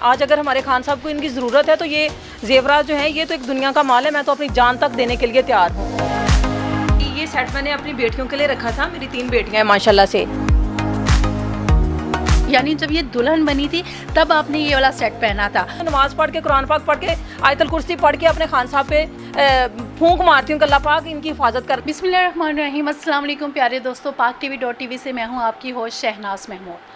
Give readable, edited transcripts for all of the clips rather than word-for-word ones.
आज अगर हमारे खान साहब को इनकी ज़रूरत है तो ये जेवरात जो है ये तो एक दुनिया का माल है। मैं तो अपनी जान तक देने के लिए तैयार हूँ। ये सेट मैंने अपनी बेटियों के लिए रखा था। मेरी 3 बेटियां हैं माशाल्लाह से। यानी जब ये दुल्हन बनी थी तब आपने ये वाला सेट पहना था। नमाज पढ़ के, कुरान पाक पढ़ के, आयतुल कुर्सी पढ़ के अपने खान साहब पे फूंक मारती हूँ कि अल्लाह पाक इनकी हिफाजत कर। बिस्मिल्लाहिर्रहमानिर्रहीम। अस्सलाम वालेकुम प्यारे दोस्तों, PakTV.tv से मैं हूँ आपकी होस्ट शहनाज महमूद।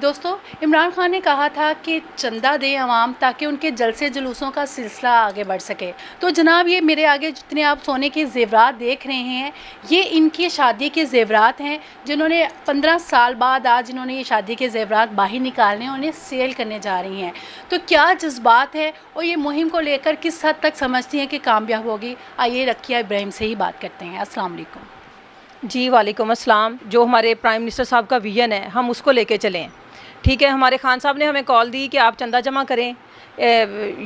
दोस्तों, इमरान खान ने कहा था कि चंदा दें अवाम ताकि उनके जलसे जुलूसों का सिलसिला आगे बढ़ सके। तो जनाब, ये मेरे आगे जितने आप सोने के ज़ेवरात देख रहे हैं, ये इनकी शादी के ज़ेवरात हैं जिन्होंने 15 साल बाद आज इन्होंने ये शादी के ज़ेवरात बाहर निकालने और उन्हें सेल करने जा रही हैं। तो क्या जज्बात है और ये मुहिम को लेकर किस हद तक समझती हैं कि कामयाब होगी? आइए रकिया इब्राहिम से ही बात करते हैं। अस्सलाम वालेकुम। जी वालेकुम अस्सलाम। जो हमारे प्राइम मिनिस्टर साहब का विजन है हम उसको लेके चलें। ठीक है, हमारे खान साहब ने हमें कॉल दी कि आप चंदा जमा करें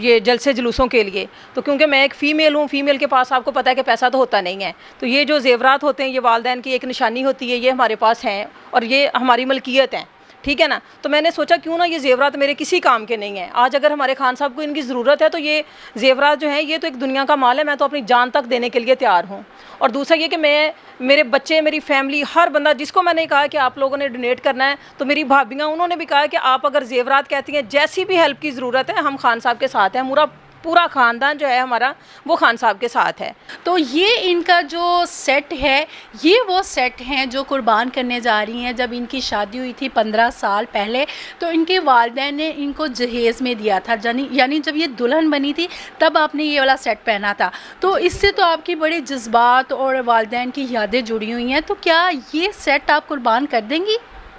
ये जलसे जुलूसों के लिए। तो क्योंकि मैं एक फ़ीमेल हूँ, फ़ीमेल के पास आपको पता है कि पैसा तो होता नहीं है, तो ये जो ज़ेवरात होते हैं ये वालदैन की एक निशानी होती है, ये हमारे पास हैं और ये हमारी मलकियत हैं। ठीक है ना। तो मैंने सोचा क्यों ना ये ज़ेवरात मेरे किसी काम के नहीं हैं। आज अगर हमारे खान साहब को इनकी ज़रूरत है तो ये ज़ेवरात जो हैं ये तो एक दुनिया का माल है। मैं तो अपनी जान तक देने के लिए तैयार हूँ। और दूसरा ये कि मैं, मेरे बच्चे, मेरी फैमिली, हर बंदा जिसको मैंने कहा कि आप लोगों ने डोनेट करना है, तो मेरी भाभियाँ उन्होंने भी कहा कि आप अगर ज़ेवरात कहती हैं, जैसी भी हेल्प की ज़रूरत है हम खान साहब के साथ हैं। पूरा ख़ानदान जो है हमारा वो खान साहब के साथ है। तो ये इनका जो सेट है, ये वो सेट हैं जो कुर्बान करने जा रही हैं। जब इनकी शादी हुई थी 15 साल पहले, तो इनके वालिदैन ने इनको जहेज़ में दिया था। यानी जब ये दुल्हन बनी थी तब आपने ये वाला सेट पहना था। तो इससे तो आपकी बड़े जज्बात और वालिदैन की यादें जुड़ी हुई हैं। तो क्या ये सेट आप कुर्बान कर देंगी?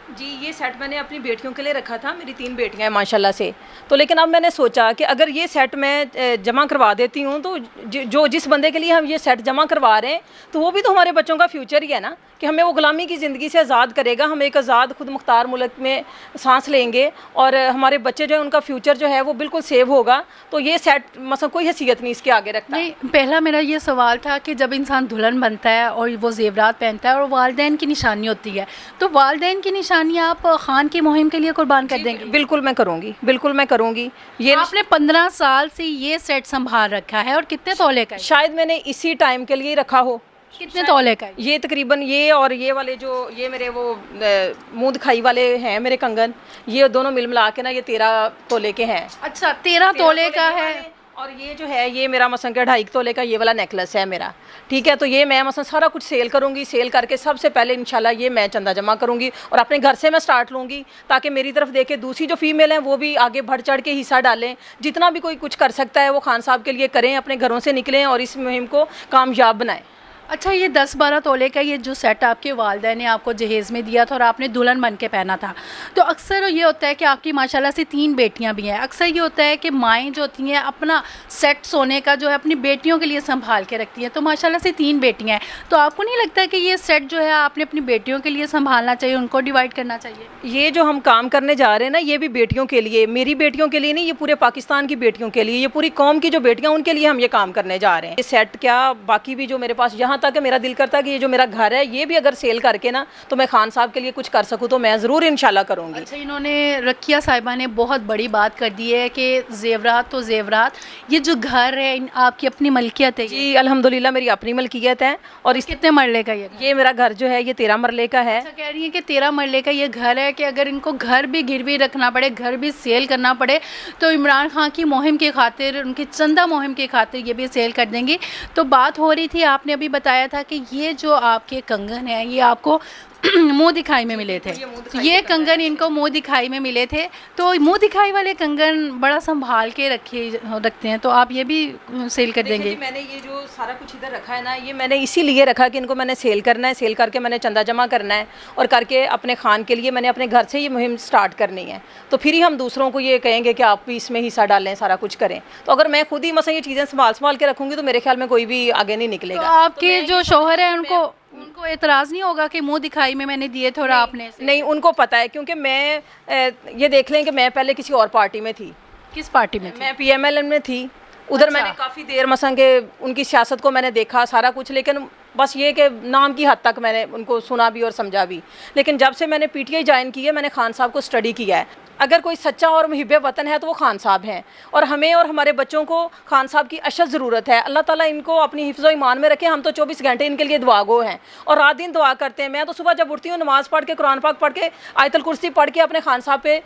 जी, ये सेट मैंने अपनी बेटियों के लिए रखा था। मेरी 3 बेटियां हैं माशाल्लाह से। तो लेकिन अब मैंने सोचा कि अगर ये सेट मैं जमा करवा देती हूँ तो जो जिस बंदे के लिए हम ये सेट जमा करवा रहे हैं तो वो भी तो हमारे बच्चों का फ्यूचर ही है ना, कि हमें वो ग़ुलामी की ज़िंदगी से आज़ाद करेगा। हम एक आज़ाद खुद मुख्तार मुल्क में सांस लेंगे और हमारे बच्चे जो है उनका फ्यूचर जो है वो बिल्कुल सेव होगा। तो ये सेट मतलब कोई हैसियत नहीं इसके आगे रखता। नहीं, पहला मेरा ये सवाल था कि जब इंसान दुल्हन बनता है और वो ज़ेवरात पहनता है और वालिदैन की निशानी होती है, तो वालिदैन की निशानी आप खान की मुहिम के लिए कुर्बान कर देंगे? बिल्कुल मैं करूँगी, बिल्कुल मैं करूँगी। ये आपने 15 साल से ये सेट संभाल रखा है और कितने तोले का है? शायद मैंने इसी टाइम के लिए रखा हो। कितने तोले का है? ये तकरीबन ये और ये वाले जो ये मेरे वो मुंह दिखाई वाले हैं मेरे कंगन, ये दोनों मिल मिला के ना ये 13 तोले के हैं। अच्छा, 13 तोले का है। और ये जो है ये मेरा मसलन के 2.5 तोले का ये वाला नेकलेस है मेरा। ठीक है, तो ये मैं मसलन सारा कुछ सेल करूँगी। सेल करके सबसे पहले इंशाल्लाह ये मैं चंदा जमा करूँगी और अपने घर से मैं स्टार्ट लूँगी, ताकि मेरी तरफ देखे दूसरी जो फीमेल हैं वो भी आगे बढ़ चढ़ के हिस्सा डालें। जितना भी कोई कुछ कर सकता है वो खान साहब के लिए करें, अपने घरों से निकलें और इस मुहिम को कामयाब बनाएं। अच्छा, ये 10-12 तोले का ये जो सेट आपके वालिदैन ने आपको जहेज़ में दिया था और आपने दुल्हन बन के पहना था, तो अक्सर ये होता है कि आपकी माशाल्लाह से 3 बेटियां भी हैं। अक्सर ये होता है कि माएँ जो होती हैं अपना सेट सोने का जो है अपनी बेटियों के लिए संभाल के रखती हैं। तो माशाल्लाह से 3 बेटियां हैं, तो आपको नहीं लगता कि ये सेट जो है आपने अपनी बेटियों के लिए संभालना चाहिए, उनको डिवाइड करना चाहिए? ये जो हम काम करने जा रहे हैं ना, ये भी बेटियों के लिए, मेरी बेटियों के लिए नहीं, ये पूरे पाकिस्तान की बेटियों के लिए, ये पूरी कौम की जो बेटियाँ उनके लिए हम ये काम करने जा रहे हैं। ये सेट क्या, बाकी भी जो मेरे पास, यहाँ तक मेरा दिल करता है कि ये जो मेरा घर है ये भी अगर सेल करके ना तो मैं खान साहब के लिए कुछ कर सकूं तो मैं ज़रूर इंशाल्लाह करूंगी। अच्छा, इन्होंने रकिया साहिबा ने बहुत बड़ी बात कर दी है कि ज़ेवरात तो ज़ेवरात, ये जो घर है आपकी अपनी मलकियत है? जी अल्हम्दुलिल्लाह मेरी अपनी मलकियत है। और इस कितने मरले का ये मेरा घर जो है ये 13 मरले का है। अच्छा, कह रही है कि 13 मरले का ये घर है कि अगर इनको घर भी गिरवी रखना पड़े, घर भी सेल करना पड़े, तो इमरान खान की मुहिम की खातिर, उनकी चंदा मुहिम की खातिर ये भी सेल कर देंगी। तो बात हो रही थी, आपने अभी बताया था कि ये जो आपके कंगन हैं ये आपको मुंह दिखाई में मिले थे। ये कंगन इनको मुंह दिखाई में मिले थे। तो मुंह दिखाई वाले कंगन बड़ा संभाल के रखते हैं, तो आप ये भी सेल कर देंगे? मैंने ये जो सारा कुछ इधर रखा है ना, ये मैंने इसीलिए रखा कि इनको मैंने सेल करना है, सेल करके मैंने चंदा जमा करना है और करके अपने खान के लिए मैंने अपने घर से ये मुहिम स्टार्ट करनी है। तो फिर ही हम दूसरों को ये कहेंगे कि आप भी इसमें हिस्सा डालें, सारा कुछ करें। तो अगर मैं खुद ही मसलन ये चीज़ें संभाल के रखूँगी तो मेरे ख्याल में कोई भी आगे नहीं निकलेगा। तो आपके जो शौहर हैं उनको एतराज़ नहीं होगा कि मुंह दिखाई में मैंने दिए थे और आपने? नहीं, उनको पता है, क्योंकि मैं ये देख लें कि मैं पहले किसी और पार्टी में थी। किस पार्टी में थी? मैं PMLN में थी। उधर अच्छा। मैंने काफ़ी देर मसलन के उनकी सियासत को मैंने देखा सारा कुछ, लेकिन बस ये कि नाम की हद तक मैंने उनको सुना भी और समझा भी। लेकिन जब से मैंने PTI ज्वाइन की है मैंने खान साहब को स्टडी किया है। अगर कोई सच्चा और मुहिब वतन है तो वो खान साहब हैं, और हमें और हमारे बच्चों को खान साहब की अशद ज़रूरत है। अल्लाह ताला इनको अपनी हिफ्ज़ ईमान में रखे। हम तो 24 घंटे इनके लिए दुआ गो हैं और रात दिन दुआ करते हैं। मैं तो सुबह जब उठती हूँ नमाज़ पढ़ के, कुरान पाक पढ़ के, आयतुल कुर्सी पढ़ के अपने खान साहब पे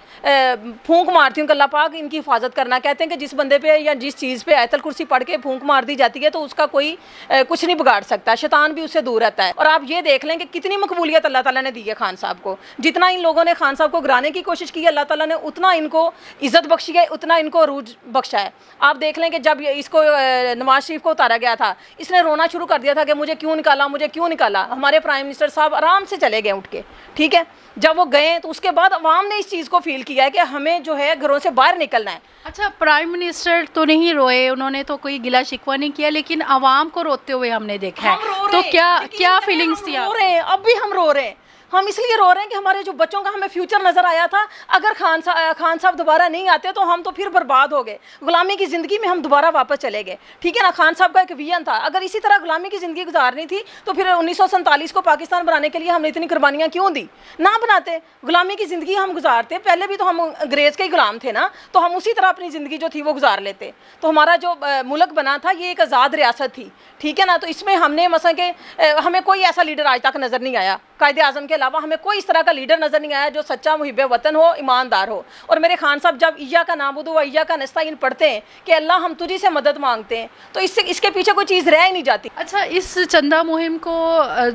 फूंक मारती हूँ कि अल्लाह पाक इनकी हिफाजत करना। कहते हैं कि जिस बंदे पे या जिस चीज़ पे आयतुल कुर्सी पढ़ के फूंक मार दी जाती है तो उसका कोई कुछ नहीं बिगाड़ सकता, शैतान भी उससे दूर रहता है। और आप ये देख लें कि कितनी मकबूलियत अल्लाह ताला ने दी है खान साहब को। जितना इन लोगों ने खान साहब को गिराने की कोशिश की है, अल्लाह ताला ने उतना इनको इज्जत बख्शी है, उतना इनको अरूज बख्शा है। आप देख लें कि जब इसको नवाज शरीफ को उतारा गया था, इसने रोना शुरू कर दिया था कि मुझे क्यों निकाला, मुझे क्यों निकाला। हमारे प्राइम मिनिस्टर साहब आराम से चले गए उठ के, ठीक है। जब वो गए तो उसके बाद अवाम ने इस चीज़ को फील किया है कि हमें जो है घरों से बाहर निकलना है। अच्छा, प्राइम मिनिस्टर तो नहीं रोए, उन्होंने तो कोई गिला शिकवा नहीं किया, लेकिन आवाम को रोते हुए हमने देखा है। तो क्या फीलिंग्स थी? रो रहे हैं, अब भी हम रो रहे हैं। हम इसलिए रो रहे हैं कि हमारे जो बच्चों का हमें फ्यूचर नज़र आया था, अगर खान साहब दोबारा नहीं आते तो हम तो फिर बर्बाद हो गए, गुलामी की ज़िंदगी में हम दोबारा वापस चले गए, ठीक है ना। खान साहब का एक विजन था, अगर इसी तरह गुलामी की ज़िंदगी गुजारनी थी तो फिर 1947 को पाकिस्तान बनाने के लिए हमने इतनी कुर्बानियाँ क्यों दी? ना बनाते, गुलामी की ज़िंदगी हम गुजारते। पहले भी तो हम अंग्रेज़ के ही गुलाम थे ना, तो हम उसी तरह अपनी ज़िंदगी जो थी वो गुजार लेते। तो हमारा जो मुल्क बना था ये एक आज़ाद रियासत थी, ठीक है ना। तो इसमें हमने मसलन के हमें कोई ऐसा लीडर आज तक नज़र नहीं आया, कायदे आज़म के अलावा हमें कोई इस तरह का लीडर नज़र नहीं आया जो सच्चा मुहिब वतन हो, ईमानदार हो। और मेरे खान साहब जब ईया का नाबुदु व ईया का नस्ताइन पढ़ते हैं कि अल्लाह हम तुझी से मदद मांगते हैं, तो इसके पीछे कोई चीज़ रह ही नहीं जाती। अच्छा, इस चंदा मुहिम को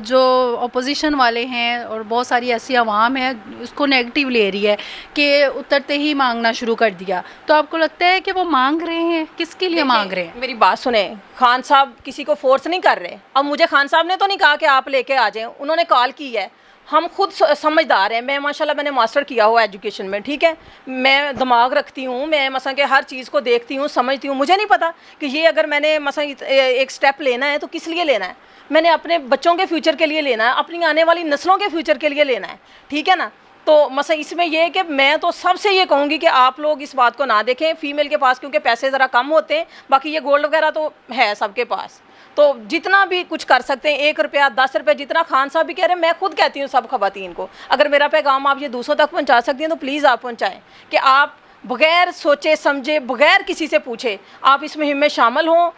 जो अपोजिशन वाले हैं और बहुत सारी ऐसी आवाम है उसको नेगेटिव ले रही है कि उतरते ही मांगना शुरू कर दिया, तो आपको लगता है कि वो मांग रहे हैं, किसके लिए मांग रहे हैं? मेरी बात सुने, खान साहब किसी को फोर्स नहीं कर रहे। अब मुझे खान साहब ने तो नहीं कहा कि आप लेके आ जाएं, उन्होंने कॉल की है। हम खुद समझदार हैं। मैं माशाल्लाह मैंने मास्टर किया हुआ एजुकेशन में, ठीक है। मैं दिमाग रखती हूँ, मैं मसलन के हर चीज़ को देखती हूँ, समझती हूँ। मुझे नहीं पता कि ये अगर मैंने मसलन एक स्टेप लेना है तो किस लिए लेना है। मैंने अपने बच्चों के फ्यूचर के लिए लेना है, अपनी आने वाली नस्लों के फ्यूचर के लिए लेना है, ठीक है ना। तो मसला इसमें यह है कि मैं तो सबसे ये कहूँगी कि आप लोग इस बात को ना देखें फीमेल के पास, क्योंकि पैसे ज़रा कम होते हैं। बाकी ये गोल्ड वगैरह तो है सबके पास, तो जितना भी कुछ कर सकते हैं, 1 रुपया 10 रुपये, जितना खान साहब भी कह रहे हैं, मैं खुद कहती हूँ सब ख़वातीन को, अगर मेरा पैगाम आप ये दूसरों तक पहुँचा सकती हैं तो प्लीज़ आप पहुँचाएँ कि आप बग़ैर सोचे समझे, बग़ैर किसी से पूछे आप इस मुहिम में शामिल हों,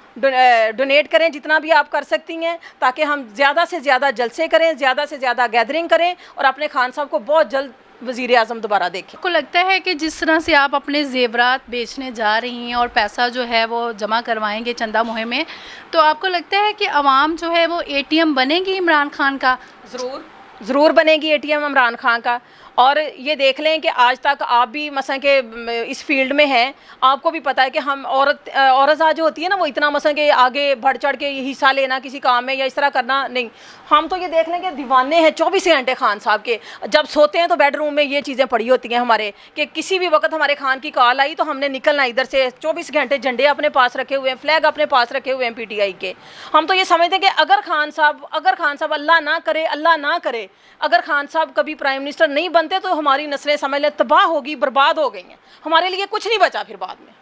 डोनेट करें जितना भी आप कर सकती हैं, ताकि हम ज़्यादा से ज़्यादा जलसे करें, ज़्यादा से ज़्यादा गैदरिंग करें और अपने खान साहब को बहुत जल्द वज़ीर आज़म दोबारा देखें। आपको लगता है कि जिस तरह से आप अपने जेवरात बेचने जा रही हैं और पैसा जो है वो जमा करवाएंगे चंदा मुहिम में, तो आपको लगता है कि आवाम जो है वो ATM बनेगी इमरान खान का? ज़रूर बनेगी ATM इमरान खान का। और ये देख लें कि आज तक आप भी मसलन के इस फील्ड में हैं, आपको भी पता है कि हम औरत जो होती है ना, वो इतना मसलन के आगे बढ़ चढ़ के हिस्सा लेना किसी काम में या इस तरह करना नहीं। हम तो ये देख लें कि दीवाने हैं 24 घंटे खान साहब के। जब सोते हैं तो बेडरूम में ये चीज़ें पड़ी होती हैं हमारे, कि किसी भी वक्त हमारे खान की कॉल आई तो हमने निकलना इधर से। 24 घंटे झंडे अपने पास रखे हुए हैं, फ्लैग अपने पास रखे हुए हैं PTI के। हम तो ये समझते हैं कि अगर खान साहब अल्लाह ना करे अगर खान साहब कभी प्राइम मिनिस्टर नहीं बनते तो हमारी नस्लें समझ लें तबाह होगी, बर्बाद हो गई हैं। हमारे लिए कुछ नहीं बचा फिर बाद में।